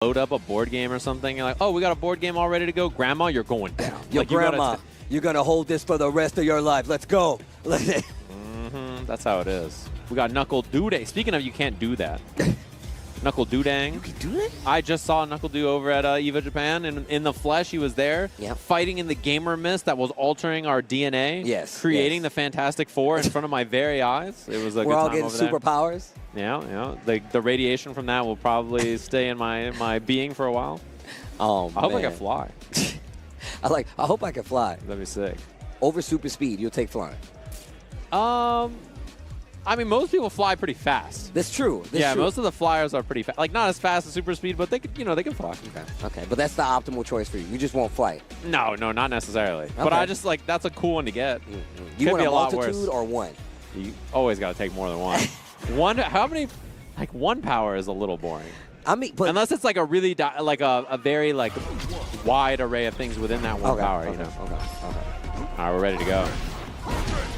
load up a board game or something. You're like, oh, we got a board game all ready to go. Grandma, you're going down. Yo, like, Grandma, you're going to hold this for the rest of your life. Let's go. That's how it is. We got NUCKLEDU Day. Speaking of, you can't do that. NUCKLEDU Dang. You can do that? I just saw NUCKLEDU over at EVA Japan, and in the flesh, he was there, fighting in the gamer mist that was altering our DNA, creating the Fantastic Four in front of my very eyes. It was a good time. We're all getting superpowers. Yeah. The radiation from that will probably stay in my being for a while. Oh, I hope I can fly. I hope I can fly. That'd be sick. Over super speed, you'll take flying. I mean, most people fly pretty fast. That's true. Most of the flyers are pretty fast. Like, not as fast as super speed, but they could, they can fly. Okay, but that's the optimal choice for you. You just won't fly. No, not necessarily. Okay. But I just, that's a cool one to get. You want a multitude or one? You always got to take more than one. How many? Like, one power is a little boring. I mean, but unless it's like a really, a very, wide array of things within that one power, Okay. All right, we're ready to go.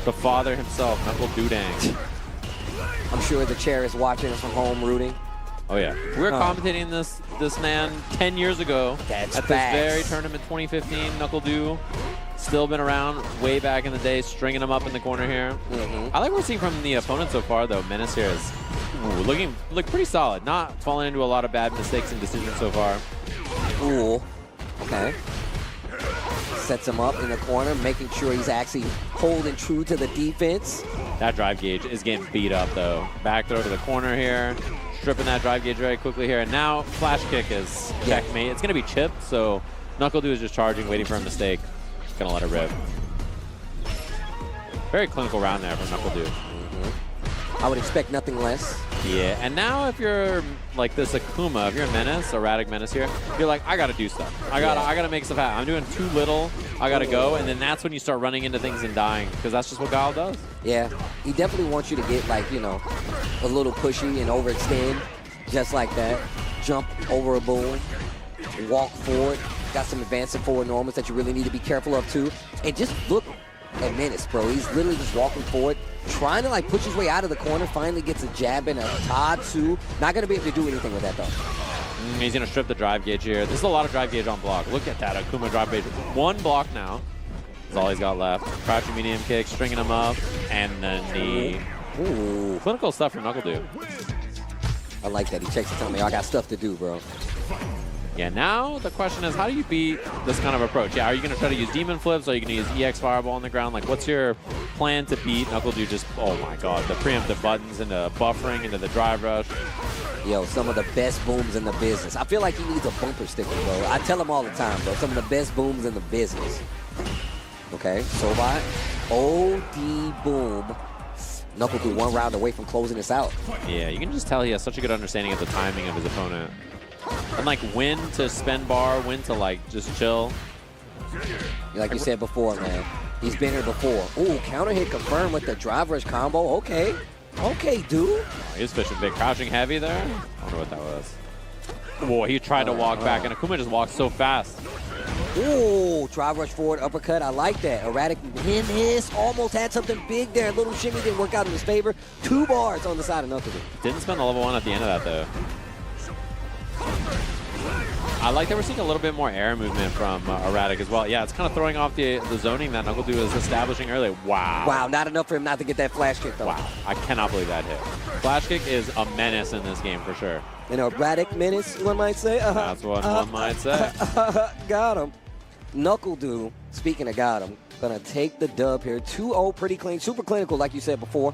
The father himself, NUCKLEDU Dang. I'm sure the chair is watching us from home, rooting. Oh, yeah. We were commentating this man 10 years ago at this very tournament, 2015. NUCKLEDU, still been around way back in the day, stringing him up in the corner here. I like what we're seeing from the opponent so far, though. Menace here is looking pretty solid. Not falling into a lot of bad mistakes and decisions so far. Ooh. Okay. Sets him up in the corner, making sure he's actually holding true to the defense. That drive gauge is getting beat up, though. Back throw to the corner here. Stripping that drive gauge very quickly here. And now flash kick is checkmate. It's going to be chipped, so NUCKLEDU is just charging, waiting for a mistake. Going to let it rip. Very clinical round there from NUCKLEDU. I would expect nothing less. Yeah, and now if you're like this Akuma, if you're Menace, ERATIKK MENACE here, you're like, I gotta do stuff. I gotta make stuff happen. I'm doing too little. I gotta go, and then that's when you start running into things and dying, because that's just what Guile does. Yeah, he definitely wants you to get a little pushy and overextend, just like that. Jump over a boom, walk forward. Got some advancing forward normals that you really need to be careful of too. And just look at Menace, bro. He's literally just walking forward, trying to push his way out of the corner, finally gets a jab and a Tatsu. Not going to be able to do anything with that, though. He's going to strip the drive gauge here. This is a lot of drive gauge on block. Look at that Akuma drive gauge. One block now. That's all he's got left. Crouching medium kick, stringing him up, and the knee. Ooh. Clinical stuff from NUCKLEDU. I like that. He checks to tell me, I got stuff to do, bro. Yeah, now the question is, how do you beat this kind of approach? Yeah, are you going to try to use demon flips? Are you going to use EX fireball on the ground? Like, what's your plan to beat NUCKLEDU? Just, oh my god, the preemptive buttons into buffering, into the drive rush. Yo, some of the best booms in the business. I feel like he needs a bumper sticker, bro. I tell him all the time, bro. Some of the best booms in the business. Okay, Sobot. OD boom. NUCKLEDU one round away from closing this out. Yeah, you can just tell he has such a good understanding of the timing of his opponent. And when to spend bar, when to just chill. Like you said before, man. He's been here before. Ooh, counter hit confirmed with the drive rush combo. Okay. Okay, dude. Oh, he was fishing big. Crouching heavy there. I wonder what that was. Whoa, he tried to walk back, and Akuma just walked so fast. Ooh, drive rush forward, uppercut. I like that. ERATIKK almost had something big there. A little shimmy didn't work out in his favor. 2 bars on the side of NUCKLEDU. Didn't spend the level 1 at the end of that, though. I like that we're seeing a little bit more air movement from ERATIKK as well. Yeah, it's kind of throwing off the zoning that NUCKLEDU was establishing earlier. Wow. Wow, not enough for him not to get that flash kick, though. Wow, I cannot believe that hit. Flash kick is a menace in this game for sure. An ERATIKK menace, one might say. That's what one might say. Got him. NUCKLEDU, speaking of got him, gonna take the dub here. 2-0, pretty clean, super clinical, like you said before.